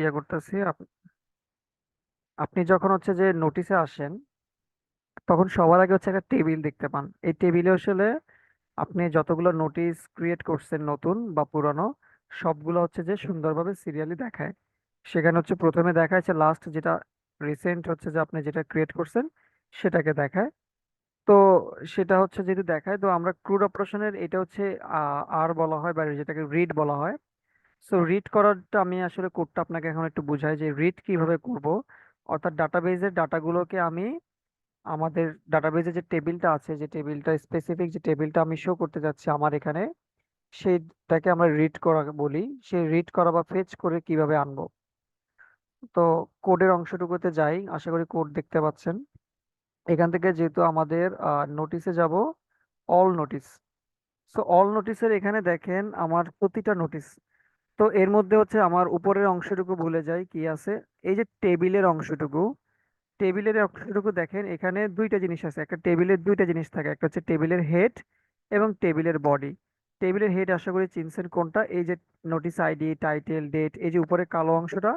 ইয়ে করতেছি। আপনি যখন হচ্ছে যে নোটিশে আসেন, তখন সবার আগে হচ্ছে একটা টেবিল দেখতে পান। এই টেবিলে আসলে আপনি যতগুলো নোটিশ ক্রিয়েট করছেন, নতুন বা পুরানো, সবগুলো হচ্ছে যে সুন্দরভাবে সিরিয়ালি দেখায়। সেখানে হচ্ছে প্রথমে দেখায় যে লাস্ট যেটা রিসেন্ট হচ্ছে যে আপনি যেটা ক্রিয়েট করছেন সেটাকে দেখায়। তো সেটা হচ্ছে যদি দেখায়, তো আমরা ক্রুড অপারেশনের এটা হচ্ছে আর বলা হয়, বা যেটাকে রিড বলা হয়। সো রিড করারটা আমি আসলে কোডটা আপনাকে এখন একটু বুঝাই যে রিড কিভাবে করব। অর্থাৎ ডাটাবেজের ডাটাগুলোকে আমি আমাদের ডাটাবেজে যে টেবিলটা আছে, যে টেবিলটা স্পেসিফিক, যে টেবিলটা আমি শো করতে যাচ্ছি আমার এখানে, সেইটাকে আমরা রিড করা বলি। সেই রিড করা বা ফেচ করে কিভাবে আনবো। তো কোডের অংশটুকুতে যাই, আশা করি কোড দেখতে পাচ্ছেন। এখান থেকে যেহেতু আমাদের নোটিসে যাব, অল নোটিস। সো অল নোটিসের এখানে দেখেন আমার প্রতিটা নোটিস। তো এর মধ্যে হচ্ছে আমার উপরের অংশটুকু ভুলে যাই কি আছে। এই যে টেবিলের অংশটুকু, টেবিলের অংশটুকু দেখেন, এখানে দুইটা জিনিস আছে। একটা টেবিলের দুইটা জিনিস থাকে, একটা হচ্ছে টেবিলের হেড এবং টেবিলের বডি। টেবিলের হেড আশা করি চিনছেন কোনটা, এই যে নোটিস আইডি, টাইটেল, ডেট, এই যে উপরে কালো অংশটা,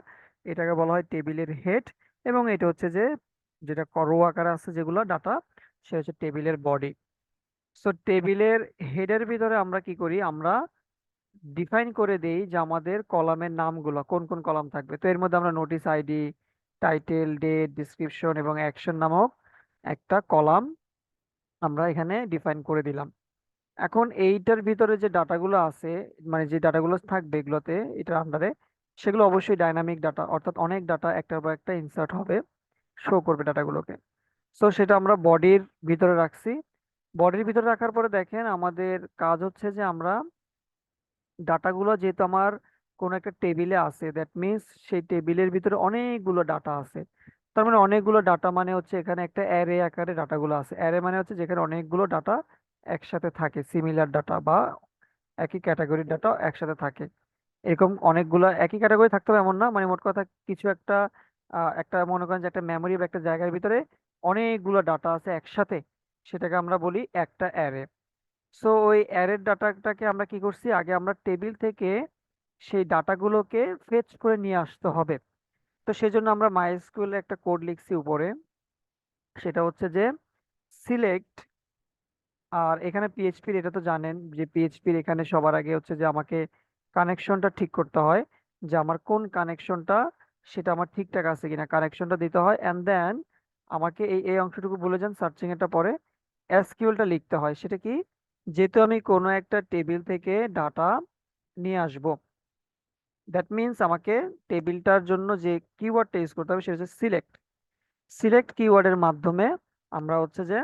এটাকে বলা হয় টেবিলের হেড। এবং এটা হচ্ছে যে যেটা রো আকারে আছে যেগুলো ডাটা, সে হচ্ছে টেবিলের বডি। সো টেবিলের হেডের ভিতরে আমরা কি করি, আমরা ডিফাইন করে দেই যে আমাদের কলামের নামগুলো কোন কোন কলাম থাকবে। তো এর মধ্যে আমরা notice ID, title, date, description এবং অ্যাকশন নামক একটা কলাম আমরা এখানে ডিফাইন করে দিলাম। এখন এইটার ভিতরে যে ডাটাগুলো আছে, মানে যে ডাটাগুলো থাকবে এগুলোতে, এটার আন্ডারে, সেগুলো অবশ্যই ডাইনামিক ডাটা, অর্থাৎ অনেক ডাটা একটার পর একটা ইনসার্ট হবে, শো করবে ডাটাগুলোকে। সো সেটা আমরা বডির ভিতরে রাখছি। বডির ভিতরে রাখার পরে দেখেন আমাদের কাজ হচ্ছে যে আমরা ডাটাগুলো, যেহেতু আমার কোনো একটা টেবিলে আছে, দ্যাট মিন্স সেই টেবিলের ভিতরে অনেকগুলো ডাটা আছে। তার মানে অনেকগুলো ডাটা মানে হচ্ছে এখানে একটা অ্যারে আকারে ডাটাগুলো আছে। অ্যারে মানে হচ্ছে যেখানে অনেকগুলো ডাটা একসাথে থাকে, সিমিলার ডাটা বা একই ক্যাটাগরির ডাটা একসাথে থাকে। এরকম অনেকগুলো একই ক্যাটাগরি থাকতে হবে এমন না, মানে মোট কথা কিছু একটা একটা মনে করেন যে একটা মেমোরি বা একটা জায়গার ভিতরে অনেকগুলো ডাটা আছে একসাথে, সেটাকে আমরা বলি একটা অ্যারে। সো ওই অ্যারের ডাটাটাকে আমরা কি করছি, আগে আমরা টেবিল থেকে সেই ডাটাগুলোকে ফেচ করে নিয়ে আসতে হবে। তো সেজন্য আমরা মাইস্কুয়েল একটা কোড লিখছি উপরে, সেটা হচ্ছে যে সিলেক্ট। আর এখানে পিএইচপির, এটা তো জানেন যে পিএইচপির এখানে সবার আগে হচ্ছে যে আমাকে কানেকশনটা ঠিক করতে হয়, যে আমার কোন কানেকশনটা, সেটা আমার ঠিকঠাক আছে কিনা, কানেকশনটা দিতে হয়। অ্যান্ড দেন আমাকে এই এই অংশটুকু বলে যান, সার্চিং এটা পরে এসকিউএলটা লিখতে হয়। সেটা কি, যেহেতু আমি কোনো একটা টেবিল থেকে ডাটা নিয়ে আসব, দ্যাট মিন্স আমাকে টেবিলটার জন্য যে কিওয়ার্ডটা ইউজ করতে হবে সেটা হচ্ছে সিলেক্ট। সিলেক্ট কিওয়ার্ডের মাধ্যমে আমরা হচ্ছে যে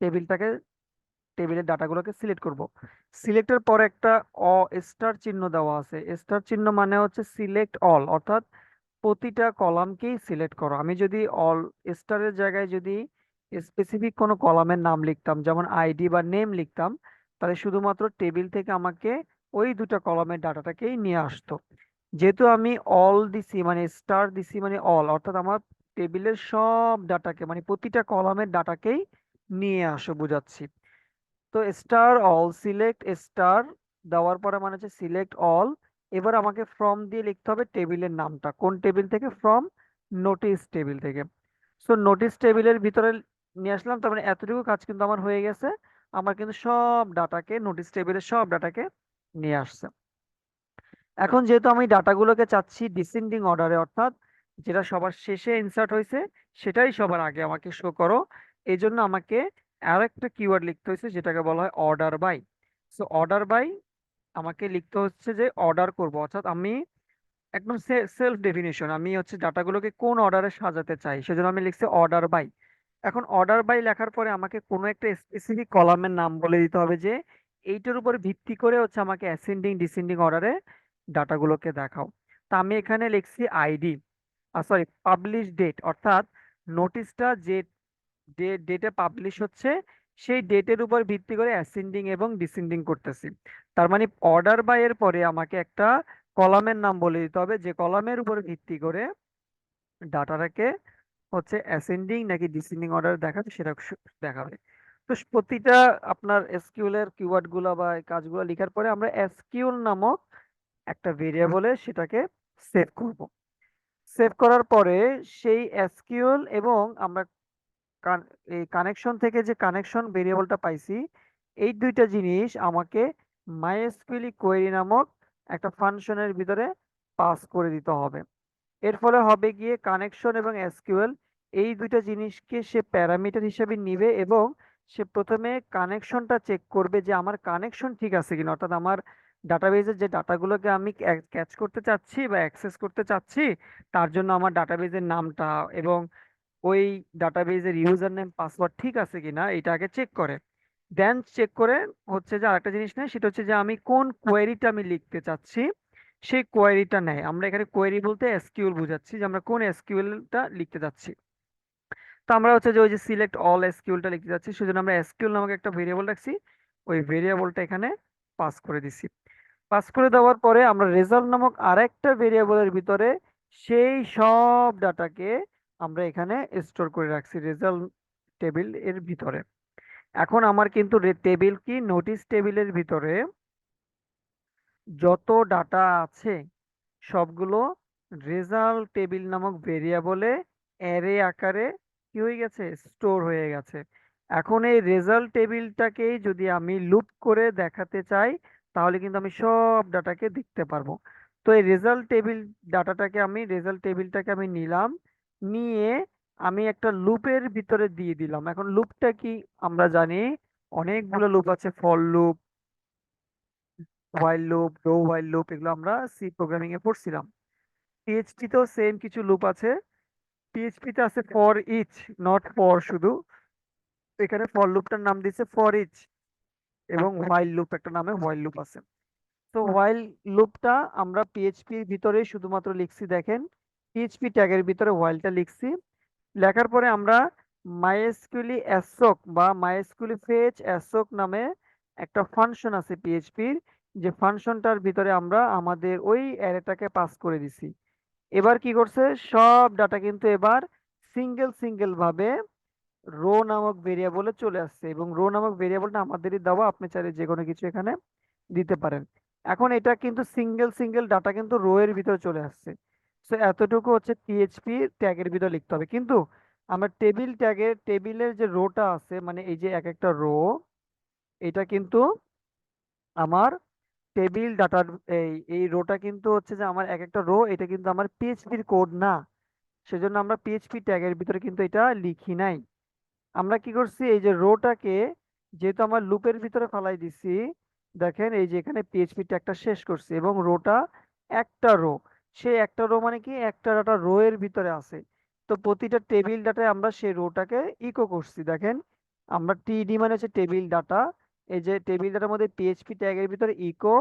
টেবিলটাকে, টেবিলের ডাটাগুলোকে সিলেক্ট করব। সিলেক্টের পরে একটা স্টার চিহ্ন দেওয়া আছে। স্টার চিহ্ন মানে হচ্ছে সিলেক্ট অল, অর্থাৎ প্রতিটা কলামকেই সিলেক্ট করো। আমি যদি অল স্টারের জায়গায় যদি স্পেসিফিক কোনো কলামের নাম লিখতাম, যেমন আইডি বা নেম লিখতাম, তাহলে শুধুমাত্র টেবিল থেকে আমাকে ওই দুটা কলামের ডাটাটাকেই নিয়ে আসতো। যেহেতু আমি অল দিছি, মানে স্টার দিছি মানে অল, অর্থাৎ আমার টেবিলের সব ডাটাকে, মানে প্রতিটা কলামের ডাটাকেই নিয়ে আসো বুঝাচ্ছি। তো স্টার অল, সিলেক্ট স্টার দেওয়ার পরে মানে হচ্ছে সিলেক্ট অল। এবার আমাকে ফ্রম দিয়ে লিখতে হবে টেবিলের নামটা, কোন টেবিল থেকে, ফ্রম নোটিস টেবিল থেকে। সো নোটিস টেবিলের ভিতরে নিয়ে আসলাম, তার মানে এতটুকু কাজ কিন্তু আমার হয়ে গেছে। আমার কিন্তু সব ডাটাকে, নোটিস টেবিলের সব ডাটাকে নিয়ে আসছে। এখন যেহেতু আমি ডাটাগুলোকে চাচ্ছি ডিসেন্ডিং অর্ডারে, অর্থাৎ যেটা সবার শেষে ইনসার্ট হয়েছে সেটাই সবার আগে আমাকে শো করো, এই জন্য আমাকে আর একটা কিওয়ার্ড লিখতে হয়েছে যেটাকে বলা হয় order by. So order by আমাকে লিখতে হচ্ছে যে অর্ডার করব, অর্থাৎ আমি একদম সেলফ ডেফিনিশন, আমি হচ্ছে ডাটাগুলোকে কোন অর্ডারে সাজাতে চাই, সেজন্য আমি লিখছি অর্ডার বাই। এখন অর্ডার বাই লেখার পরে আমাকে কোনো একটা স্পেসিফিক কলামের নাম বলে দিতে হবে, যে এইটার উপর ভিত্তি করে হচ্ছে আমাকে অ্যাসেন্ডিং ডিসেন্ডিং অর্ডারে ডাটাগুলোকে দেখাও। তা আমি এখানে লিখছি আইডি, সরি, পাবলিশ ডেট, অর্থাৎ নোটিশটা যে ডেটে পাবলিশ হচ্ছে সেই ডেটের উপর ভিত্তি করে অ্যাসেন্ডিং এবং ডিসেন্ডিং করতেছি। তার মানে অর্ডার বাই এর পরে আমাকে একটা কলামের নাম বলে দিতে হবে, যে কলামের উপর ভিত্তি করে ডাটাটাকে হচ্ছে অ্যাসেন্ডিং নাকি ডিসেন্ডিং অর্ডার দেখাচ্ছে সেটা দেখাবে। তো প্রতিটা আপনার এসকিউএল এর কিওয়ার্ড গুলো বা এই কাজগুলো লেখার পরে আমরা এসকিউএল নামক একটা ভেরিয়েবলে সেটাকে সেভ করব। সেভ করার পরে সেই এসকিউএল এবং আমরা এই কানেকশন থেকে যে কানেকশন ভেরিয়েবলটা পাইছি, এই দুইটা জিনিস আমাকে মাইএসকিউএল কোয়েরি নামক একটা ফাংশনের ভিতরে পাস করে দিতে হবে। এর ফলে হবে গিয়ে কানেকশন এবং এসকিউএল এই দুইটা জিনিসকে সে প্যারামিটার হিসেবে নিবে এবং সে প্রথমে কানেকশনটা চেক করবে যে আমার কানেকশন ঠিক আছে কিনা, অর্থাৎ আমার ডাটাবেজের যে ডাটাগুলোকে আমি ক্যাচ করতে চাচ্ছি বা অ্যাক্সেস করতে চাচ্ছি, তার জন্য আমার ডাটাবেজের নামটা এবং ওই ডাটাবেজের ইউজার নেম পাসওয়ার্ড ঠিক আছে কিনা এটা আগে চেক করে। দেন চেক করে হচ্ছে যে আরেকটা জিনিস নেয়, সেটা হচ্ছে যে আমি কোন কোয়েরিটা আমি লিখতে চাচ্ছি সেই কোয়েরিটা নেয়। আমরা এখানে কোয়েরি বলতে এসকিউএল বোঝাচ্ছি যে আমরা কোন এসকিউএলটা লিখতে যাচ্ছি। তো আমরা হচ্ছে যে ওই যে সিলেক্ট অল এসকিউএলটা লিখতে যাচ্ছি, সেজন্য আমরা এসকিউএল নামক একটা ভেরিয়েবল রাখছি, ওই ভেরিয়েবলটা এখানে পাস করে দিছি। পাস করে দেওয়ার পরে আমরা রেজাল্ট নামক আরেকটা ভেরিয়েবলের ভিতরে সেই সব ডাটাকে আমরা এখানে স্টোর করে রাখছি রেজাল্ট টেবিল এর ভিতরে। এখন আমার কিন্তু টেবিল কি নোটিস টেবিলের ভিতরে যত ডাটা আছে সবগুলো রেজাল্ট টেবিল নামক ভেরিয়েবলে অ্যারে আকারে কি হয়ে গেছে, স্টোর হয়ে গেছে। এখন এই রেজাল্ট টেবিলটাকেই যদি আমি লুপ করে দেখাতে চাই তাহলে কিন্তু আমি সব ডাটাকে দেখতে পারবো। তো এই রেজাল্ট টেবিলটাকে আমি নিলাম, নিয়ে আমি একটা লুপের ভিতরে দিয়ে দিলাম। এখন লুপটা কি আমরা জানি অনেকগুলো লুপ আছে, for loop, while loop, do while loop, এগুলো আমরা সি প্রোগ্রামিং এ পড়ছিলাম। পিএইচপি তেও সেম কিছু লুপ আছে। পিএইচপি তে আছে ফর ইচ, নট ফর শুধু, এখানে ফর লুপটার নাম দিয়েছে ফর ইচ, এবং হোয়াইল লুপ একটা নামে হোয়াইল লুপ আছে। তো হোয়াইল লুপটা আমরা পিএইচপির ভিতরে শুধুমাত্র লিখছি, দেখেন পিএইচপি ট্যাগের ভিতরে হোয়াইলটা লিখছি। লেখার পরে আমরা মাইএসকিউএল অ্যাসোক বা মাইএসকিউএল ফেচ অ্যাসোক নামে একটা ফাংশন আছে পিএইচপির, যে ফাংশনটার ভিতরে আমরা আমাদের ওই অ্যারেটাকে পাস করে দিছি। এবার কি করছে, সব ডাটা কিন্তু এবার সিঙ্গেল সিঙ্গেল ভাবে রো নামক ভেরিয়েবলে চলে আসছে, এবং রো নামক ভেরিয়েবলটা আমাদেরই দেওয়া, আপনি চাইলে যে কোনো কিছু এখানে দিতে পারেন। এখন এটা কিন্তু সিঙ্গেল সিঙ্গেল ডাটা কিন্তু রো এর ভিতরে চলে আসছে। সো এতটুকু হচ্ছে পিএইচপি ট্যাগের ভিতরে লিখতে হবে। কিন্তু আমরা টেবিলের যে রোটা আছে, মানে এই যে এক একটা রো, এটা কিন্তু আমার টেবিল ডাটার এই এই রোটা কিন্তু হচ্ছে যে আমার এক একটা রো, এটা কিন্তু আমার পিএইচপির কোড না। সেজন্য আমরা পিএইচপি ট্যাগের ভিতরে কিন্তু এটা লিখি নাই। আমরা কি করছি, এই যে রোটাকে যেহেতু আমার লুপের ভিতরে ফালাই দিছি, দেখেন এই যে এখানে পিএইচপি ট্যাগটা শেষ করছি এবং রোটা একটা রো, সেই একটা রো মানে কি একটা ডাটা রো এর ভিতরে আছে। তো প্রতিটা টেবিল ডাটায় আমরা সেই রোটাকে ইকো করছি, দেখেন আমরা টিডি মানে হচ্ছে টেবিল ডাটা, এই যে টেবিল ডাটার মধ্যে পিএইচপি ট্যাগের ভিতরে ইকো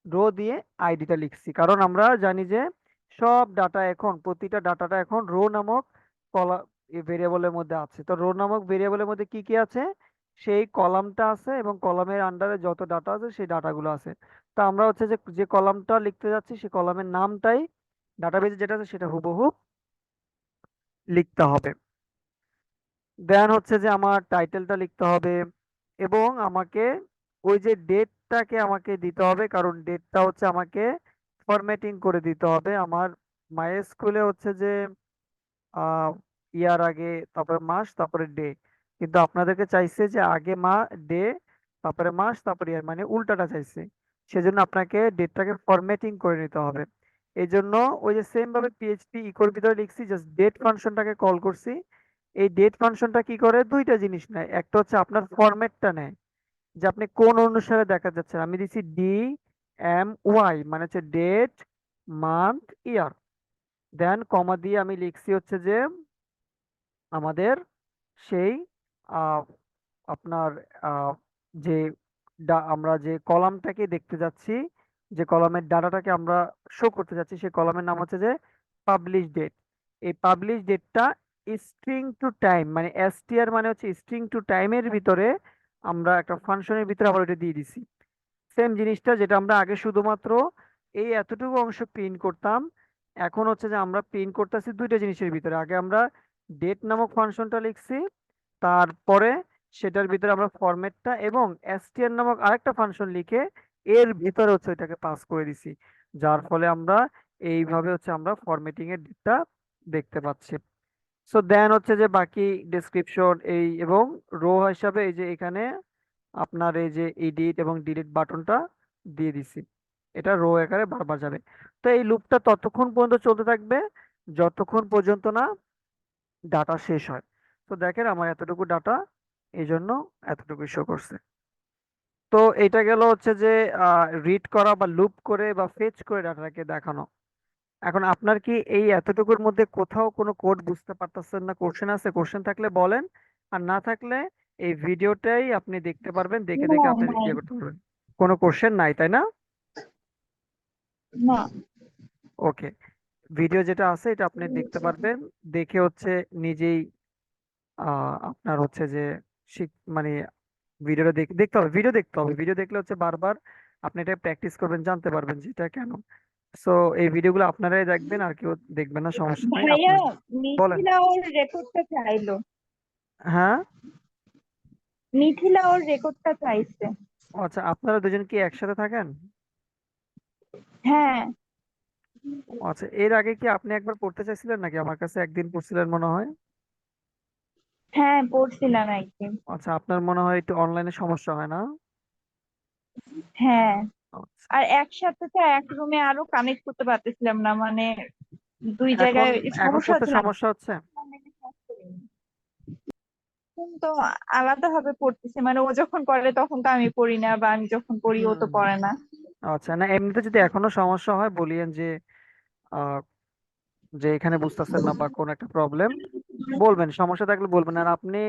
রো দিয়ে আইডিটা লিখছি, কারণ আমরা জানি যে সব ডাটা এখন প্রতিটা ডাটাটা এখন রো নামক কলা ভেরিয়েবলের মধ্যে আছে। তো রো নামক ভেরিয়েবলের মধ্যে কি কি আছে, সেই কলামটা আছে এবং কলামের আন্ডারে যত ডাটা আছে সেই ডাটাগুলো আছে। তো আমরা হচ্ছে যে যে কলামটা লিখতে যাচ্ছি সেই কলামের নামটাই ডাটাবেজে যেটা আছে সেটা হুবহু লিখতে হবে। দেন হচ্ছে যে আমার টাইটেলটা লিখতে হবে এবং আমাকে ওই যে ডেটটাকে আমাকে দিতে হবে, কারণ ডেটটা হচ্ছে আমাকে ফরম্যাটিং করে দিতে হবে। আমার মাইস্কুলে হচ্ছে যে ইয়ার আগে তারপরে মাস তারপরে ডে, কিন্তু আপনাদেরকে চাইছে যে আগে ডে তারপরে মাস তারপরে ইয়ার, মানে উল্টাটা চাইছে। সেজন্য আপনাকে ডেটটাকে ফরম্যাটিং করে নিতে হবে। এই জন্য ওই যে সেম ভাবে পিএইচপি ইকোর ভিতরে লিখছি, জাস্ট ডেট ফাংশনটাকে কল করছি। এই ডেট ফাংশনটা কি করে, দুইটা জিনিস নেয়, একটা হচ্ছে আপনার ফরম্যাটটা নেয় যে আপনি কোন অনুসারে দেখা যাচ্ছে। আমি দিছি DMY মানে হচ্ছে ডেট, মান্থ, ইয়ার। দেন কমা দিয়ে আমি লিখছি হচ্ছে যে আমাদের সেই আহ, আপনার আহ, যে আমরা যে কলামটাকে দেখতে যাচ্ছি, যে কলামের ডাটাটাকে আমরা শো করতে যাচ্ছি, সেই কলামের নাম হচ্ছে যে পাবলিশ ডেট। এই পাবলিশ ডেটটা স্ট্রিং টু টাইম মানে এসটিআর মানে হচ্ছে স্ট্রিং টু টাইমের ভিতরে আমরা একটা ফাংশনের ভিতরে আবার ওটা দিয়ে দিছি। সেম জিনিসটা যেটা আমরা আগে শুধুমাত্র এই এতটুকু অংশ প্রিন্ট করতাম, এখন হচ্ছে যে আমরা প্রিন্ট করতেছি দুইটা জিনিসের ভিতরে। আগে আমরা ডেট নামক ফাংশনটা লিখছি, তারপরে সেটার ভিতরে আমরা ফরম্যাটটা এবং এসটিআর নামক আরেকটা ফাংশন লিখে এর ভিতরে হচ্ছে ওইটাকে পাস করে দিছি, যার ফলে আমরা এইভাবে হচ্ছে আমরা ফরম্যাটিং এর দিকটা দেখতে পাচ্ছি। সো দেন হচ্ছে যে বাকি ডেসক্রিপশন এই এবং রো হিসাবে এই যে এখানে আপনার এই যে এডিট এবং ডিলিট বাটনটা দিয়ে দিছি, এটা রো আকারে বারবার যাবে। তো এই লুপটা ততক্ষণ পর্যন্ত চলতে থাকবে যতক্ষণ পর্যন্ত না ডাটা শেষ হয়। তো দেখেন আমার এতটুকু ডাটা, এই জন্য এতটুকু শো করছে। তো এটা গেল হচ্ছে যে রিড করা বা লুপ করে বা ফেচ করে ডাটাটাকে দেখানো। এখন আপনার কি এই এতটুকুর মধ্যে কোথাও কোনো কোড বুঝতে পারতেছেন না, কোশ্চেন আছে? কোশ্চেন থাকলে বলেন, আর না থাকলে এই ভিডিওটাই আপনি দেখতে পারবেন, দেখে না, দেখে আপনি নাই। ইয়ে করতে পারবেন। কোনো কোশ্চেন নাই তাই না? না। ওকে, ভিডিও যেটা আছে এটা আপনি দেখতে পারবেন, দেখে হচ্ছে নিজেই আপনার হচ্ছে যে মানে ভিডিওটা দেখতে হবে, ভিডিও দেখতে হবে, ভিডিও দেখলে হচ্ছে বারবার আপনি এটা প্র্যাকটিস করবেন, জানতে পারবেন যে এটা কেন। সো এই ভিডিওগুলো আপনারাই দেখবেন, আর কেউ দেখবেন না, সমস্যা নাই ভাইয়া, আপনার। বলেন। মিথিলা ওর রেকর্ডটা চাইলো। হ্যাঁ। মিথিলা ওর রেকর্ডটা চাইছে। ও আচ্ছা, আপনারা দুজন কি একসাথে থাকেন? হ্যাঁ। ও আচ্ছা, এর আগে কি আপনি একবার পড়তে চাইছিলেন নাকি? আমার কাছে একদিন পড়ছিলেন মনে হয়। হ্যাঁ, পড়ছিলাম একদিন। আচ্ছা, আপনার মনে হয় একটু অনলাইনে সমস্যা হয় না? হ্যাঁ। আচ্ছা। আর একসাথে তো এক রুমে আরো কানেক্ট করতে পারতেছিলাম না, মানে দুই এখন জায়গায় এখন সমস্যা পড়তে হচ্ছিল। সমস্যা হচ্ছে? তো আলাদা ভাবে পড়তেছে, মানে ও যখন করে তখন তো আমি পড়ি না, বা আমি যখন পড়ি ও তো হুম। পড়ে না। আচ্ছা, না এমনিতে যদি এখনো সমস্যা হয় বলিয়েন যে আহ, যে এখানে বুঝতেছেন না বা কোন একটা প্রবলেম, বলবেন, সমস্যা থাকলে বলবেন। আর আপনি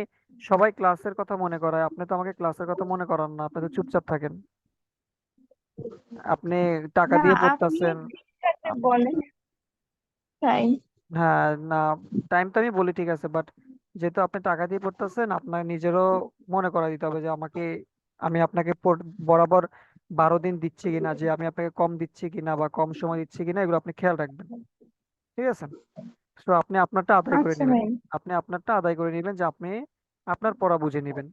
সবাই ক্লাসের কথা মনে করায়, আপনি তো আমাকে ক্লাসের কথা মনে করান না, আপনি তো চুপচাপ থাকেন। আপনি টাকা না, দিয়ে আপনি পড়তেছেন। ঠিক আছে বলেন, তাই। হ্যাঁ, না টাইম তো আমি বলি ঠিক আছে, বাট যেহেতু আপনি টাকা দিয়ে পড়তেছেন, আপনার নিজেরও মনে করা দিতে হবে যে আমাকে, আমি আপনাকে বরাবর 12 দিন দিচ্ছি কিনা, যে আমি আপনাকে কম দিচ্ছি কিনা বা কম সময় দিচ্ছি কিনা, এগুলো আপনি খেয়াল রাখবেন। ঠিক আছে? তো আপনি আপনারটা আদায় করে আচ্ছা নেবেন। ভাই। আপনি আপনারটা আদায় করে নেবেন, যে আপনি আপনার পড়া বুঝে নেবেন।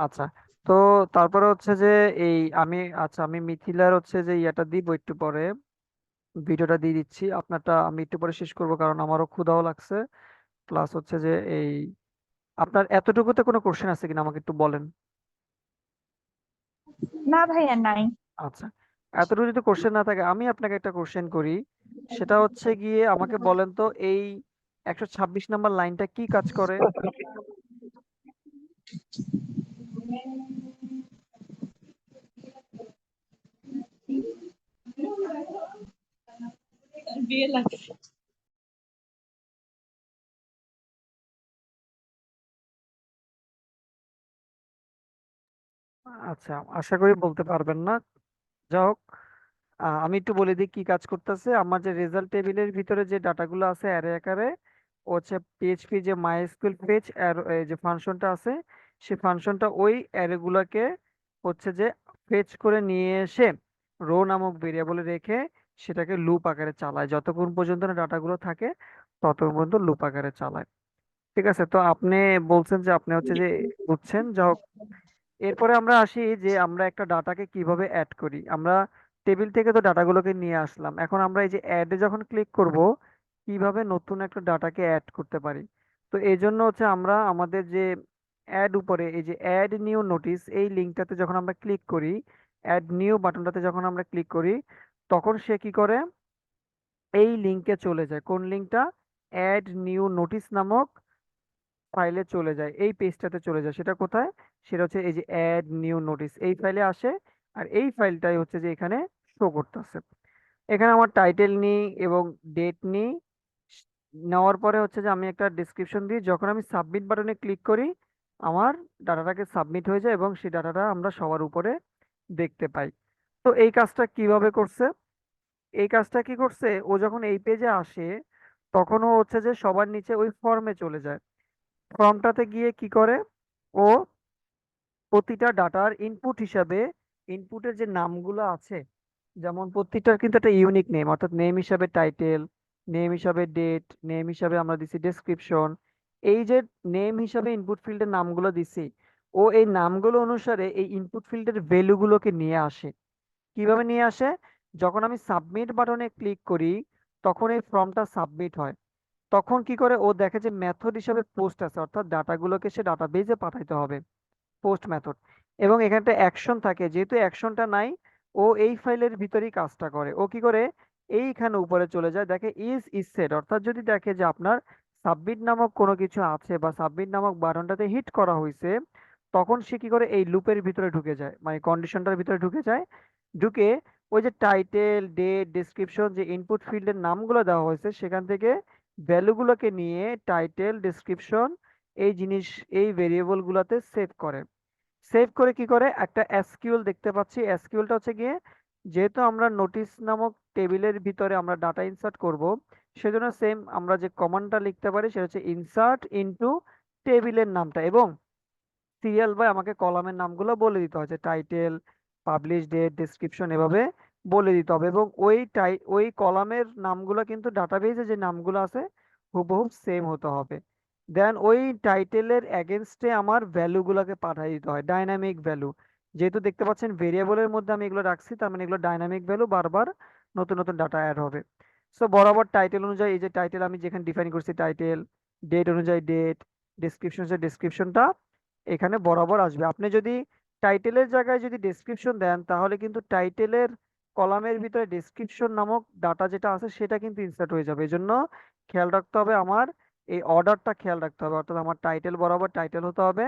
আচ্ছা। তো তারপরে হচ্ছে যে এই আমি, আচ্ছা আমি মিথিলার হচ্ছে যে ইয়েটা দিব একটু পরে, ভিডিওটা দিয়ে দিচ্ছি। আপনারটা আমি একটু পরে শেষ করব, কারণ আমারও ক্ষুধাও লাগছে। প্লাস হচ্ছে যে এই আপনার এতটুকুতে কোনো কোশ্চেন আছে কিনা আমাকে একটু বলেন। না ভাইয়া, নাই। আচ্ছা, এতটুকু যদি কোশ্চেন না থাকে, আমি আপনাকে একটা কোশ্চেন করি। সেটা হচ্ছে গিয়ে আমাকে বলেন তো, এই 126 নম্বর লাইনটা কি কাজ করে? আচ্ছা, আশা করি বলতে পারবেন না। যা হোক, আমি একটু বলে দিই কি কাজ করতেছে। আমার যে রেজাল্ট টেবিলের ভিতরে যে ডাটাগুলো আছে অ্যারে আকারে, ও হচ্ছে পিএইচপি যে মাইস্কুয়েল ফেচ যে ফাংশনটা আছে, সেই ফাংশনটা ওই অ্যারে গুলাকে হচ্ছে যে ফেচ করে নিয়ে এসে রো নামক ভেরিয়েবলে রেখে সেটাকে লুপ আকারে চালায়, যতক্ষণ পর্যন্ত না ডাটাগুলো থাকে ততক্ষণ পর্যন্ত লুপ আকারে চালায়। ঠিক আছে? তো আপনি বলছেন যে আপনি হচ্ছে যে বুঝছেন। যা হোক, এরপরে আমরা আসি যে আমরা একটা ডাটাকে কিভাবে অ্যাড করি। আমরা টেবিল থেকে তো ডাটাগুলোকে নিয়ে আসলাম, এখন আমরা এই যে অ্যাডে যখন ক্লিক করব, কিভাবে নতুন একটা ডাটাকে অ্যাড করতে পারি। তো এই জন্য হচ্ছে আমরা আমাদের যে অ্যাড উপরে এই যে অ্যাড নিউ নোটিস, এই লিঙ্কটাতে যখন আমরা ক্লিক করি, অ্যাড নিউ বাটনটাতে যখন আমরা ক্লিক করি, তখন সে কি করে, এই লিঙ্কে চলে যায়। কোন লিঙ্কটা? অ্যাড নিউ নোটিস নামক ফাইলে চলে যায়, এই পেজটাতে চলে যায়। সেটা কোথায়? সেটা হচ্ছে এই যে অ্যাড নিউ নোটিস, এই ফাইলে আসে। আর এই ফাইলটাই হচ্ছে যে এখানে শো করতেছে। এখানে আমার টাইটেল নিই এবং ডেট নিই। নেওয়ার পরে হচ্ছে যে আমি একটা ডিসক্রিপশন দিই, যখন আমি সাবমিট বাটনে ক্লিক করি, আমার ডাটাটাকে সাবমিট হয়ে যায় এবং সেই ডাটাটা আমরা সবার উপরে দেখতে পাই। তো এই কাজটা কিভাবে করছে? এই কাজটা কি করছে, ও যখন এই পেজে আসে, তখন ও হচ্ছে যে সবার নিচে ওই ফর্মে চলে যায়। ফর্মটাতে গিয়ে কি করে, ও প্রতিটা ডাটার ইনপুট হিসাবে, ইনপুটের যে নামগুলো আছে, যেমন প্রত্যেকটার কিন্তু একটা ইউনিক নেম, অর্থাৎ নেম হিসাবে টাইটেল, নেম হিসাবে ডেট, নেম হিসাবে আমরা দিছি ডেসক্রিপশন, এই যে নেম হিসাবে ইনপুট ফিল্ডের নামগুলো দিছি, ও এই নামগুলো অনুসারে এই ইনপুট ফিল্ডের ভ্যালুগুলোকে নিয়ে আসে। কিভাবে নিয়ে আসে? যখন আমি সাবমিট বাটনে ক্লিক করি তখন এই ফর্মটা সাবমিট হয়। তখন কি করে, ও দেখে যে মেথড হিসাবে পোস্ট আছে, অর্থাৎ ডাটাগুলোকে সে ডাটাবেজে পাঠাইতে হবে, পোস্ট মেথড। এবং এখানটা অ্যাকশন থাকে, যেহেতু অ্যাকশনটা নাই, ও এই ফাইলের ভিতরেই কাজটা করে। ও কি করে, এইখানে উপরে চলে যায়, দেখে ইজ সেট, অর্থাৎ যদি দেখে যে আপনার সাবমিট নামক কোনো কিছু আছে বা সাবমিট নামক বাটনটাতে হিট করা হয়েছে, তখন সে কি করে, এই লুপের ভিতরে ঢুকে যায়, মানে কন্ডিশনটার ভিতরে ঢুকে যায়। ঢুকে ওই যে টাইটেল, ডেট, ডেসক্রিপশন, যে ইনপুট ফিল্ডের নামগুলো দেওয়া হয়েছে সেখান থেকে ভ্যালুগুলোকে নিয়ে টাইটেল, ডেসক্রিপশন, এই জিনিস, এই ভেরিয়েবল গুলোতে সেভ করে। সেভ করে কি করে, একটা এসকিউএল দেখতে পাচ্ছি। এসকিউএলটা হচ্ছে গিয়ে, যেহেতু আমরা নোটিস নামক টেবিলের ভিতরে আমরা ডাটা ইনসার্ট করব, সেজন্য সেম আমরা যে কমান্ডটা লিখতে পারি সেটা হচ্ছে ইনসার্ট ইনটু টেবিলের নামটা, এবং সিরিয়াল বাই আমাকে কলামের নামগুলো বলে দিতে হচ্ছে, টাইটেল, পাবলিশ ডেট, ডেসক্রিপশন, এভাবে বলে দিতে হবে। এবং ওই কলামের নামগুলো কিন্তু ডাটাবেজে যে নামগুলো আছে হুবহু সেম হতে হবে। দেন ওই টাইটেলের এগেনস্টে আমার ভ্যালুগুলোকে পাঠিয়ে দিতে হয়, ডাইনামিক ভ্যালু। যেহেতু দেখতে পাচ্ছেন ভেরিয়েবলের মধ্যে আমি এগুলো রাখছি, তার মানে এগুলো ডাইনামিক ভ্যালু, বারবার নতুন নতুন ডাটা অ্যাড হবে। সো বরাবর টাইটেল অনুযায়ী, এই যে টাইটেল আমি যেখানে ডিফাইন করছি টাইটেল, ডেট অনুযায়ী ডেট, ডেসক্রিপশন ডেসক্রিপশনটা এখানে বরাবর আসবে। আপনি যদি টাইটেলের জায়গায় যদি ডেসক্রিপশন দেন, তাহলে কিন্তু টাইটেলের কলামের ভিতরে ডেসক্রিপশন নামক ডাটা যেটা আছে সেটা কিন্তু ইনসার্ট হয়ে যাবে। এই জন্য খেয়াল রাখতে হবে, আমার এই অর্ডারটা খেয়াল রাখতে হবে, অর্থাৎ আমার টাইটেল বরাবর টাইটেল হতে হবে,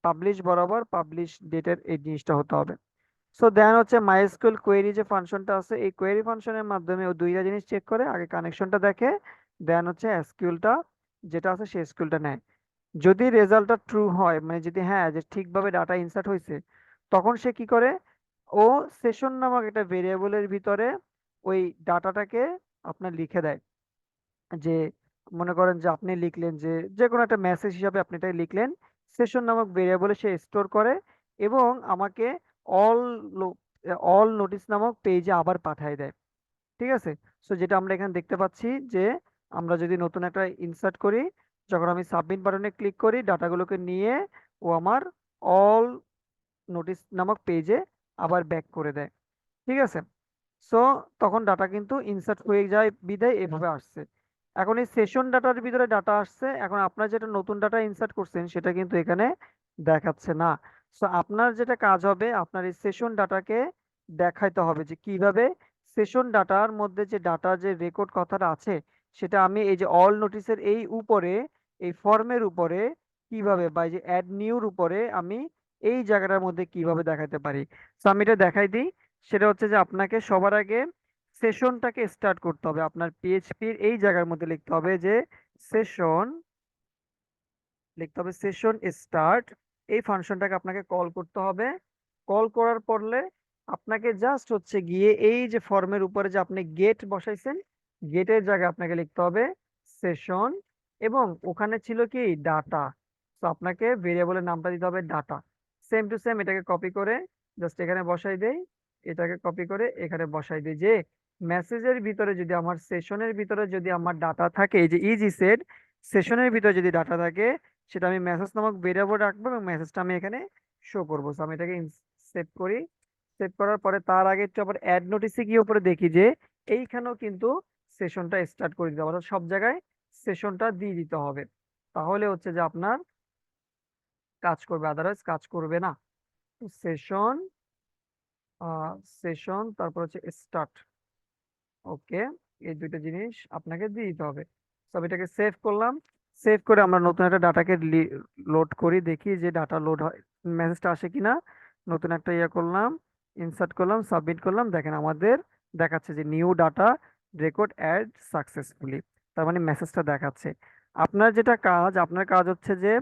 পাবলিশ বরাবর পাবলিশ ডেটের এই জিনিসটা হতে হবে। সো দেন হচ্ছে মাইএসকিউএল কোয়েরি যে ফাংশনটা আছে, এই কোয়েরি ফাংশনের মাধ্যমে ও দুইটা জিনিস চেক করে, আগে কানেকশনটা দেখে, দেন হচ্ছে এসকিউএলটা যেটা আছে সেই এসকিউএলটা নেয়। যদি রেজাল্টটা ট্রু হয়, মানে যদি হ্যাঁ যে ঠিকভাবে ডাটা ইনসার্ট হয়েছে, তখন সে কি করে, ও সেশন নামক একটা ভেরিয়েবলের ভিতরে ওই ডাটাটাকে আপনার লিখে দেয়। যে মনে করেন যে আপনি লিখলেন যে যে কোনো একটা মেসেজ হিসাবে আপনি এটা লিখলেন, সেশন নামক ভেরিয়েবলে সে স্টোর করে, এবং আমাকে অল অল নোটিস নামক পেজে আবার পাঠিয়ে দেয়। ঠিক আছে। সো যেটা আমরা এখানে দেখতে পাচ্ছি যে আমরা যদি নতুন একটা ইনসার্ট করি, যখন আমি সাবমিট বাটনে ক্লিক করি, ডাটাগুলোকে নিয়ে ও আমার অল নোটিস নামক পেজে আবার ব্যাক করে দেয়। ঠিক আছে। সো তখন ডাটা কিন্তু ইনসার্ট হয়ে যায়, বিদায় এভাবে আসছে। এখন এই সেশন ডাটার ভিতরে ডাটা আসছে, এখন আপনার যেটা নতুন ডাটা ইনসার্ট করছেন সেটা কিন্তু এখানে দেখাচ্ছে না। সো আপনার যেটা কাজ হবে, আপনার এই সেশন ডাটাকে দেখাইতে হবে যে কিভাবে সেশন ডাটার মধ্যে যে ডাটা যে রেকর্ড কথাটা আছে, সেটা আমি এই যে অল নোটিসের এই উপরে, এই ফর্মের উপরে কিভাবে, বা এই যে অ্যাড নিউর উপরে আমি এই জায়গাটার মধ্যে কিভাবে দেখাতে পারি। সো আমি এটা দেখাই দিই। সেটা হচ্ছে যে আপনাকে সবার আগে সেশনটাকে স্টার্ট করতে হবে, আপনার পিএইচপির এই জায়গার মধ্যে লিখতে হবে যে সেশন, লিখতে হবে সেশন স্টার্ট। এই ফাংশনটাকে আপনাকে কল করতে হবে। কল করার পরলে আপনাকে জাস্ট হচ্ছে গিয়ে এই যে ফর্মের উপরে যে আপনি গেট বসাইছেন, গেটের জায়গায় আপনাকে লিখতে হবে সেশন, এবং ওখানে ছিল কি ডাটা। তো আপনাকে ভেরিয়েবলের নামটা দিতে হবে ডাটা। সেম টু সেম এটাকে কপি করে জাস্ট এখানে বসাই দেই, এটাকে কপি করে এখানে বসাই দিই, যে মেসেজের ভিতরে যদি আমার সেশনের ভিতরে যদি আমার ডাটা থাকে, এই যে ইজি সেট, সেশনের ভিতরে যদি ডাটা থাকে, সেটা আমি মেসেজ নামক ভেরিয়েবল রাখবো এবং মেসেজটা আমি এখানে শো করবো। So আমি এটাকে সেভ করি। সেভ করার পরে তার আগে একটু আবার অ্যাড নোটিসে গিয়ে উপরে দেখি যে এইখানেও কিন্তু সেশনটা স্টার্ট করে দিতে হবে, অর্থাৎ সব জায়গায় সেশনটা দিয়ে দিতে হবে। তাহলে হচ্ছে যে আপনার কাজ করবে, আদারওয়াইজ কাজ করবে না। তো সেশন, সেশন, তারপর হচ্ছে স্টার্ট। ওকে, এই দুইটা জিনিস আপনাকে দিয়ে দিতে হবে। সব এটাকে সেভ করলাম। সেভ করে আমরা নতুন একটা ডাটাকে লোড করি, দেখি যে ডাটা লোড হয়, মেসেজটা আসে কিনা। নতুন একটা ইয়ে করলাম, ইনসার্ট করলাম, সাবমিট করলাম, দেখেন আমাদের দেখাচ্ছে যে new data record add successfully, তার মানে মেসেজটা দেখাচ্ছে। আপনার যেটা কাজ, আপনার কাজ হচ্ছে যে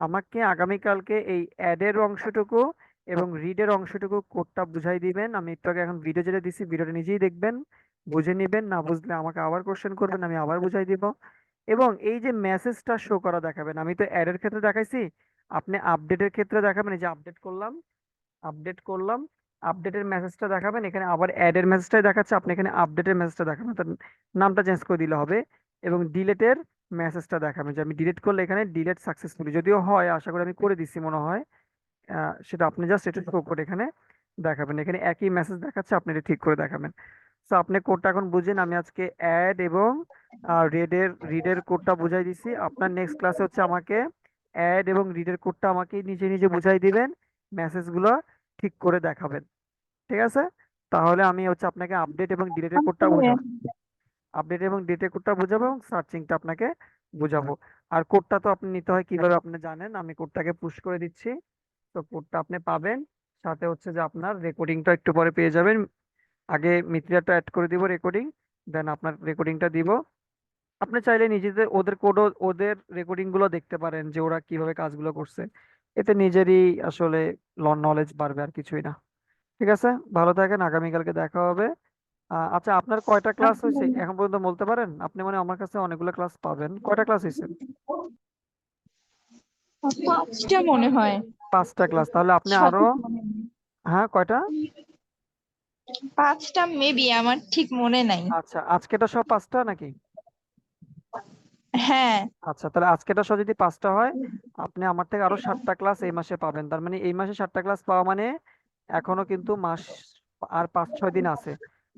আমাকে আগামীকালকে এই অ্যাডের অংশটুকু এবং রিডের অংশটুকু কোডটা বুঝাই দিবেন। আমি একটু আগে এখন ভিডিও যেটা দিছি, ভিডিওটা নিজেই দেখবেন, বুঝে নিবেন, না বুঝলে আমাকে আবার কোশ্চেন করবেন, আমি আবার বুঝাই দিব। এবং এই যে মেসেজটা শো করা দেখাবেন, আমি তো অ্যাড এর ক্ষেত্রে দেখাইছি, আপনি আপডেটের ক্ষেত্রে দেখাবেন। এই যে আপডেট করলাম, আপডেট করলাম, আপডেটের মেসেজটা দেখাবেন। এখানে আবার অ্যাড এর মেসেজটাই দেখাচ্ছে, আপনি এখানে আপডেটের মেসেজটা দেখাবেন, তার নামটা চেঞ্জ করে দিলে হবে। এবং ডিলেটের মেসেজটা দেখাবেন, যে আমি ডিলিট করলে এখানে ডিলেট সাকসেসফুলি, যদিও হয়, আশা করি আমি করে দিচ্ছি মনে হয়। সেটা আপনি জাস্ট একটু শো করে এখানে দেখাবেন, এখানে একই মেসেজ দেখাচ্ছে, আপনি এটা ঠিক করে দেখাবেন। তো আপনি কোডটা এখন বুঝেন, আমি আজকে অ্যাড এবং রিডের কোডটা বুঝাই দিছি। আপনার নেক্সট ক্লাসে হচ্ছে আমাকে অ্যাড এবং রিডের কোডটা আমাকে নিজে নিজে বুঝাই দিবেন, মেসেজগুলো ঠিক করে দেখাবেন। ঠিক আছে? তাহলে আমি হচ্ছে আপনাকে আপডেট এবং ডিলিটের আচ্ছা কোডটা ভাইয়া। বুঝাবো। আপডেট এবং ডিলিটের কোডটা বুঝাবো এবং সার্চিংটা আপনাকে বুঝাবো। আর কোডটা তো আপনি নিতে হয় কিভাবে আপনি জানেন, আমি কোডটাকে পুশ করে দিচ্ছি। তো কোডটা আপনি পাবেন, সাথে হচ্ছে যে আপনার রেকর্ডিংটা একটু পরে পেয়ে যাবেন। আগে মিত্রিয়াটা অ্যাড করে দিব রেকর্ডিং, দেন আপনার রেকর্ডিংটা দিব। আপনি চাইলে নিজেদের ওদের কোডও ওদের রেকর্ডিং গুলো দেখতে পারেন যে ওরা কিভাবে কাজগুলো করছে। এতে নিজেরই আসলে নলেজ বাড়বে, আর কিছুই না। ঠিক আছে, ভালো থাকেন, আগামীকালকে দেখা হবে। আচ্ছা, আপনার কয়টা ক্লাস আচ্ছা হয়েছে ভাইয়া। এখন পর্যন্ত বলতে পারেন? আপনি মানে আমার কাছে অনেকগুলো ক্লাস পাবেন, কয়টা ক্লাস হয়েছে? 5টা মনে হয়। 5টা ক্লাস, তাহলে আপনি আরো, সঠিক মনে নেই। হ্যাঁ কয়টা? 5টা মেবি, আমার ঠিক মনে নাই। আচ্ছা, আজকেটা সব 5টা নাকি? হ্যাঁ। আচ্ছা, তাহলে আজকেটা সহ যদি 5টা হয়, আপনি আমার থেকে আরো 7টা ক্লাস এই মাসে পাবেন। তার মানে এই মাসে 7টা ক্লাস পাওয়া মানে এখনো কিন্তু মাস আর 5-6 দিন আছে।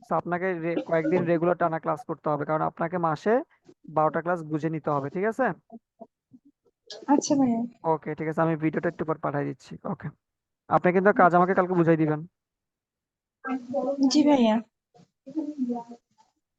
তো আপনাকে কয়েকদিন রেগুলার টানা ক্লাস করতে হবে, কারণ আপনাকে মাসে 12টা ক্লাস বুঝে নিতে হবে। ঠিক আছে? আচ্ছা ভাইয়া। ওকে, ঠিক আছে, আমি ভিডিওটা একটু পর পাঠিয়ে দিচ্ছি। ওকে, আপনি কিন্তু কাজ আমাকে কালকে বুঝাই দিবেন। জি ভাইয়া।